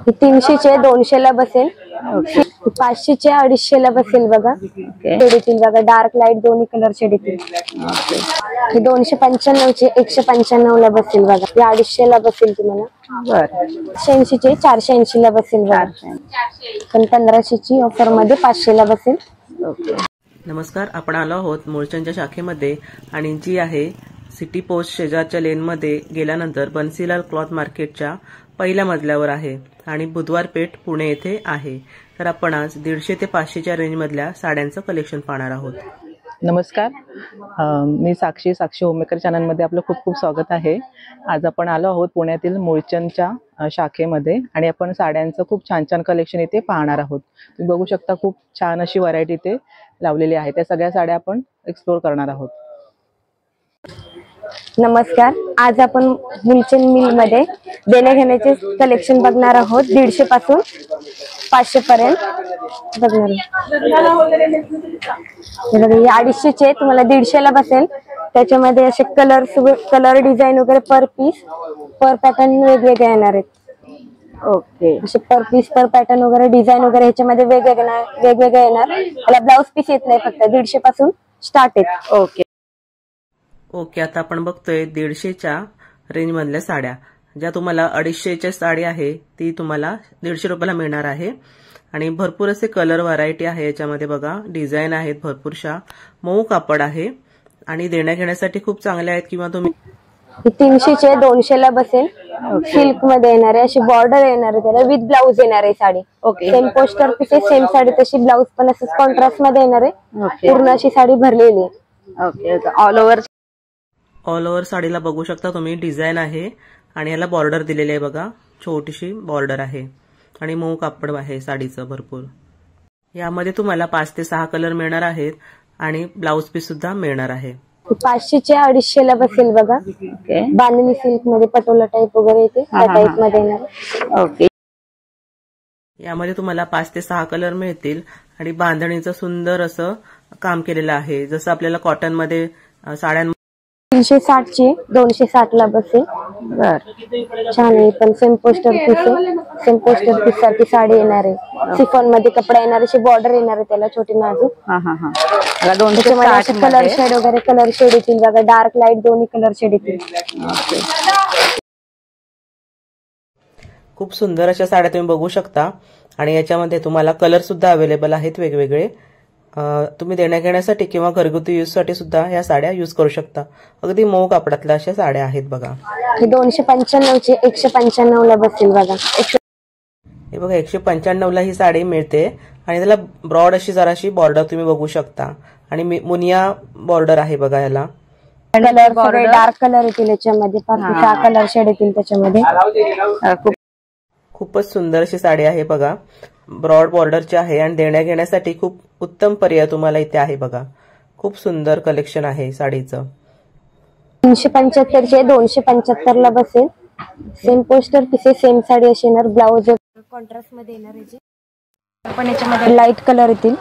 300 चे 200 ला बसेल, 500 चे 250 ला बसेल बघा। शेड येतील बघा, डार्क लाईट दोन्ही कलर शेड येतील। हे 295 चे 195 ला बसेल बघा, हे 250 ला बसेल तुम्हाला। बरं 180 चे 480 ला बसेल बघा, पण 1500 ची ऑफर मध्ये 500 ला बसेल। नमस्कार, आपण आलो आहोत मुळचंदच्या शाखेमध्ये आणि जी आहे सिटी पोस्ट शेजारच्या लेनमध्ये गेल्यानंतर बन्सीलाल क्लॉथ मार्केटच्या पहिल्या मजल्यावर आहे आणि बुधवार पेठ पुणे येथे आहे। तर आपण आज 150 ते 500च्या रेंजमधल्या साड्यांचं कलेक्शन पाहणार आहोत। नमस्कार, मी साक्षी होममेकर चॅनलमध्ये आपलं खूप खूप स्वागत आहे। आज आपण आलो आहोत पुण्यातील मुळचंदच्या शाखेमध्ये आणि आपण साड्यांचं खूप छान छान कलेक्शन इथे पाहणार आहोत। तुम्ही बघू शकता, खूप छान अशी व्हरायटी इथे लावलेली आहे। त्या सगळ्या साड्या आपण एक्सप्लोर करणार आहोत। नमस्कार, आज आपण मुळचंद मिल मध्ये देण्या घेण्याचे कलेक्शन बघणार आहोत। 150 पासून 500 पर्यंत बघणार आहोत। 250 चे तुम्हाला 150 ला बसेल। त्याच्यामध्ये असे कलर डिझाइन वगैरे पर पीस पर पॅटर्न वेगवेगळे येणार आहेत। ओके, असे पर पीस पर पॅटर्न वगैरे डिझाइन वगैरे ह्याच्यामध्ये वेगवेगळे येणार। त्याला ब्लाउज पीस येत नाही, फक्त 150 पासून स्टार्ट आहे। ओके, आता आपण बघतोय 150च्या रेंज मधल्या साड्या, ज्या तुम्हाला 250ची साडी आहे ती तुम्हाला 150 रुपयाला मिळणार आहे। आणि भरपूर असे कलर व्हरायटी आहे याच्यामध्ये, बघा डिझाईन आहेत भरपूरशा, मऊ कापड आहे आणि देण्या घेण्यासाठी खूप चांगले आहेत। किंवा तुम्ही 300 चे 200 ला बसेल। सिल्क मध्ये येणार आहे, अशी बॉर्डर येणार आहे, त्याला विथ ब्लाउज येणार आहे sari. Same poster piece same sari, तशी ब्लाउज पण असं कॉन्ट्रास्ट मध्ये येणार आहे। पूर्ण अशी साडी भरलेली आहे। ऑल ओव्हर साडीला बघू शकता तुम्ही डिझाईन आहे आणि याला बॉर्डर दिलेली आहे, बघा छोटीशी बॉर्डर आहे आणि मऊ कापड आहे साडीचं भरपूर। यामध्ये तुम्हाला 5 ते 6 कलर मिळणार आहेत आणि ब्लाउज पीस सुद्धा मिळणार आहे। 500 चे 250 ला बसेल बघा। बांधणी सिल्क मध्ये पटोला टाइप वगैरे येते, त्या टाइप मध्ये येणार। यामध्ये तुम्हाला 5 ते 6 कलर मिळतील आणि बांधणीचं सुंदर असं काम केलेलं आहे, जसं आपल्याला कॉटन मध्ये साड्या 360 ची 260 ला बसेल। छान आहे, पण सेम पोस्टर पीस आहे। सेम पोस्टर पीस साठी साडी येणार आहे, सिफॉन मध्ये कपडा येणार, अशी बॉर्डर येणार आहे त्याला छोटी नाजूक। कलर शेड वगैरे कलर शेड येतील बघा, डार्क लाईट दोन्ही कलर शेड येतील। खूप सुंदर अशा साड्या तुम्ही बघू शकता आणि याच्यामध्ये तुम्हाला कलर सुद्धा अवेलेबल आहेत वेगवेगळे। तुम्ही देण्या घेण्यासाठी किंवा घरगुती यूज साठी सुद्धा या साड्या यूज करू शकता। अगदी मऊ कापडातल्या अशा साड्या आहेत बघा। 295 चे 195 ला बसेल बघा। हे बघा 195 ला ही साडी मिळते आणि त्याला ब्रॉड अशी जराशी बॉर्डर तुम्ही बघू शकता आणि मुनिया बॉर्डर आहे बघा याला। कलर डार्क कलर येतील याच्यामध्ये, 5-6 कलर शेड येतील त्याच्यामध्ये। खूपच सुंदर अशी साडी आहे बघा, ब्रॉड बॉर्डरची आहे आणि देण्या घेण्यासाठी खूप उत्तम पर्याय तुम्हाला इथे आहे बघा। खूप सुंदर कलेक्शन आहे साडीचं। 375 चे 275 ला बसेल। Same poster piece same sari अशी येणार, ब्लाउज कॉन्ट्रास्ट मध्ये येणार आहे, पण याच्यामध्ये लाईट कलर येतील।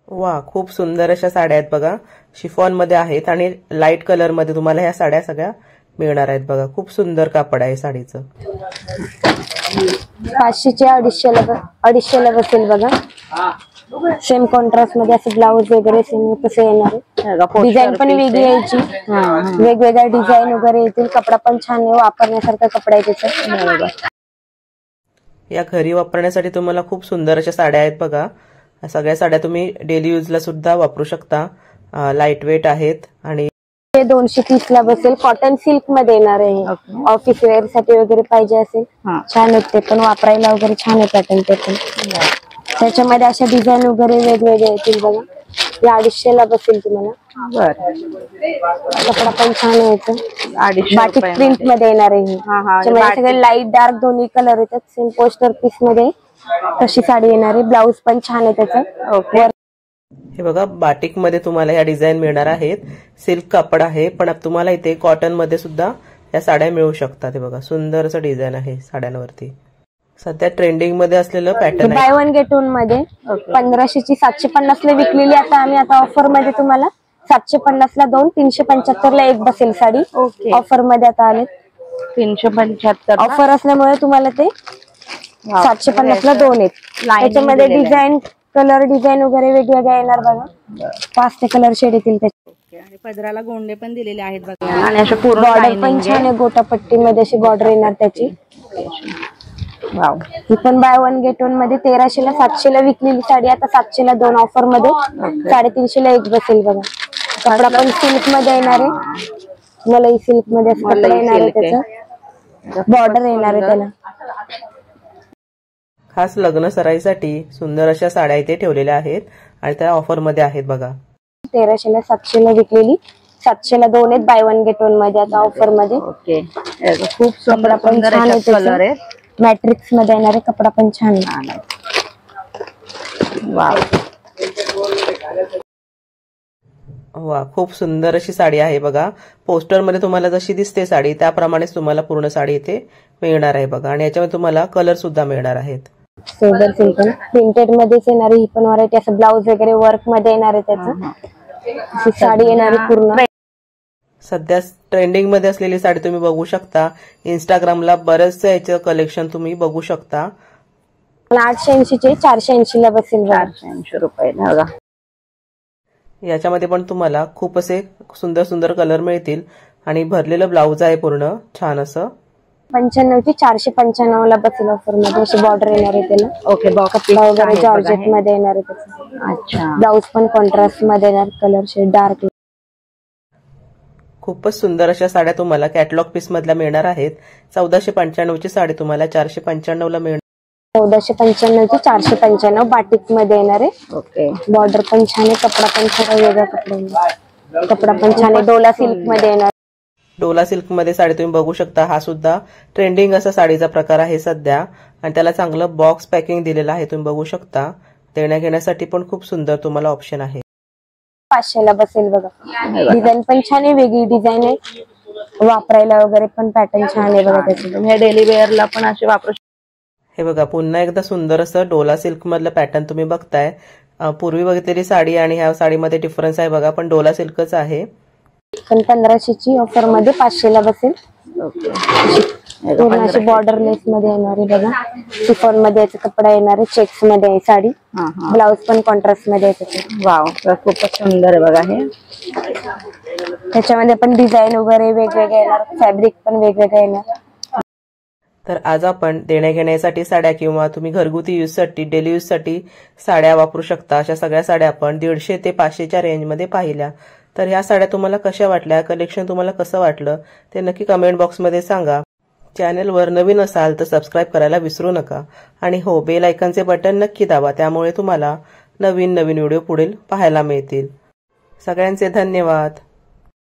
वा, खूप सुंदर अशा साड्या आहेत बघा, शिफॉन मध्ये आहेत आणि लाईट कलर मध्ये तुम्हाला ह्या साड्या सगळ्या मिळणार आहेत बघा। खूप सुंदर कापड आहे साडीचं। 500 चे 250 ला बसेल बघा। सेम कॉन्ट्रास्ट मध्ये असं ब्लाउज वगैरे सेम तसं येणार आहे। डिझाईन पण वेगळी यायची, वेगवेगळ्या डिझाईन वगैरे येतील। कपडा पण छान आहे, वापरण्यासारखा कपडा आहे त्याचा। या घरी वापरण्यासाठी तुम्हाला खूप सुंदर अशा साड्या आहेत बघा। सगळ्या साड्या तुम्ही डेली यूजला सुद्धा वापरू शकता, लाईट वेट आहेत आणि 230 ला बसेल। कॉटन सिल्क मध्ये येणार आहे, ऑफिस वेअर साठी वगैरे पाहिजे असेल छान आहेत ते पण, वापरायला वगैरे छान आहे पॅटर्न ते पण। त्याच्यामध्ये अशा डिझाईन वगैरे वेगवेगळे येतील बघा। या 250 ला बसेल तुम्हाला। कपडा पण छान आहे, बाटिक प्रिंट मध्ये येणार आहे। सगळे लाईट डार्क दोन्ही कलर येतात। सेम पोस्टर पीस मध्ये तशी साडी येणार आहे, ब्लाउज पण छान आहे त्याचं। हे बघा बाटिक मध्ये तुम्हाला ह्या डिझाईन मिळणार आहेत। सिल्क कापड आहे, पण तुम्हाला इथे कॉटन मध्ये सुद्धा या साड्या मिळू शकतात। हे बघा सुंदर असं डिझाईन आहे साड्यांवरती, सध्या ट्रेंडिंग मध्ये असलेलं पॅटर्न आहे। बाय वन गेट वन मध्ये 1500 ची 750 ला विकलेली, आता आम्ही ऑफर मध्ये तुम्हाला 750 ला 2, 375 ला 1 बसेल साडी। ऑफर मध्ये आता आले 375 ऑफर असल्यामुळे तुम्हाला ते 750 ला 2 आहेत. त्याच्यामध्ये डिझाईन कलर डिझाईन वगैरे वेगवेगळ्या येणार बघा. 5 ते कलर शेड येतील त्याचे. आणि पदराला गोंडे पण दिलेले आहेत बघा आणि अशा पूर्ण बॉर्डर पण छान आहे. गोटापट्टी मध्ये अशी बॉर्डर येणार त्याची. वाव. ही पण बाय 1 गेट 1 मध्ये 1300 ला 700 ला विकलेली साडी आता 700 ला 2 ऑफर मध्ये 350 ला 1 बसेल बघा. कपडा पण सिल्क मध्ये येणार आहे. मलाई सिल्क मध्ये कपडा येणार आहे. त्याचा बॉर्डर येणार आहे त्याला. खास लग्न सराईसाठी सुंदर अशा साड्या इथे ठेवलेल्या आहेत आणि त्या ऑफर मध्ये आहेत बघा. 1300 ला 700 ला विकलेली 700 ला 2 आहेत बाय 1 गेट 1 मध्ये आता ऑफर मध्ये. ओके. खूप सुंदर कलर आहे. मॅट्रिक्स मध्ये येणार आहे. कपडा पण छान आहे. वाव. वा, खूप सुंदर अशी साडी आहे बघा. पोस्टर मध्ये तुम्हाला जशी दिसते साडी त्याप्रमाणेच तुम्हाला पूर्ण साडी इथे मिळणार आहे बघा. आणि याच्यामध्ये तुम्हाला कलर सुद्धा मिळणार आहेत. सोबर सिल्क प्रिंटेड मध्येच येणारी ही पण व्हरायटी. असं ब्लाउज वगैरे वर्क मध्ये येणार आहे त्याचं. साडी येणारी पूर्ण. सध्या ट्रेंडिंग मध्ये असलेली साडी तुम्ही बघू शकता. इंस्टाग्रामला बरेचसे याचं कलेक्शन तुम्ही बघू शकता. 880 चे 480 ला बसेल. 480 रुपयाला बघा. याच्यामध्ये पण तुम्हाला खूप असे सुंदर सुंदर कलर मिळतील आणि भरलेलं ब्लाउज आहे पूर्ण छान असं. 95 ची 495 ला बसेल ऑफर मध्ये. अशी बॉर्डर येणार आहे त्याला. ओके. वगैरे जॉर्जेट मध्ये येणार आहे त्याचं. अच्छा. ब्लाउज पण कॉन्ट्रास्ट मध्ये येणार. Colour shade dark. खूपच सुंदर अशा साड्या तुम्हाला कॅटलॉग पीस मधल्या मिळणार आहेत. 1495 ची साडी तुम्हाला 495 ला मिळणार. 1495 ची 495 बाटिक मध्ये येणार आहे. ओके. बॉर्डर पण छान आहे. कपडा पण थोडा वेगळा कपडा. कपडा पण छान आहे. डोला सिल्क मध्ये येणार. डोला सिल्क मध्ये साडी तुम्ही बघू शकता. हा सुद्धा ट्रेंडिंग असा साडीचा प्रकार आहे सध्या आणि त्याला चांगलं बॉक्स पॅकिंग दिलेलं आहे. तुम्ही बघू शकता. देण्या घेण्यासाठी पण खूप सुंदर तुम्हाला ऑप्शन आहे. 500 ला बसेल बघा. डिझाईन पण छान आहे. वेगळी डिझाईन आहे. वापरायला वगैरे पण पॅटर्न छान आहे बघा त्याचे. तुम्ही डेली वेअरला पण असे वापरू. हे बघा पुन्हा एकदा सुंदर असं डोला सिल्क मधलं पॅटर्न तुम्ही बघताय. पूर्वी बघितलेली साडी आणि ह्या साडीमध्ये डिफरन्स आहे बघा. पण डोला सिल्कच आहे. पण 1500 ची ऑफर मध्ये 500 ला बसेल. पूर्ण अशी बॉर्डरलेस मध्ये येणार आहे बघा. शिफॉन मध्ये याचा कपडा येणार आहे. चेक्स मध्ये आहे साडी. ब्लाउज पण कॉन्ट्रास्ट मध्ये आहे. वाव. खूपच सुंदर आहे बघा हे. त्याच्यामध्ये पण डिझाईन वगैरे वेगवेगळे येणार. फॅब्रिक पण वेगवेगळे येणार. तर आज आपण देण्या घेण्यासाठी साड्या किंवा तुम्ही घरगुती यूज साठी डेली यूज साठी साड्या वापरू शकता अशा सगळ्या साड्या आपण 150 ते 500च्या रेंज मध्ये पाहिल्या. तर ह्या साड्या तुम्हाला कशा वाटल्या, कलेक्शन तुम्हाला कसं वाटलं ते नक्की कमेंट बॉक्समध्ये सांगा. चॅनलवर नवीन असाल तर सबस्क्राईब करायला विसरू नका आणि हो, बेल आयकॉनचे बटन नक्की दाबा. त्यामुळे तुम्हाला नवीन नवीन व्हिडिओ पुढील पाहायला मिळतील. सगळ्यांचे धन्यवाद.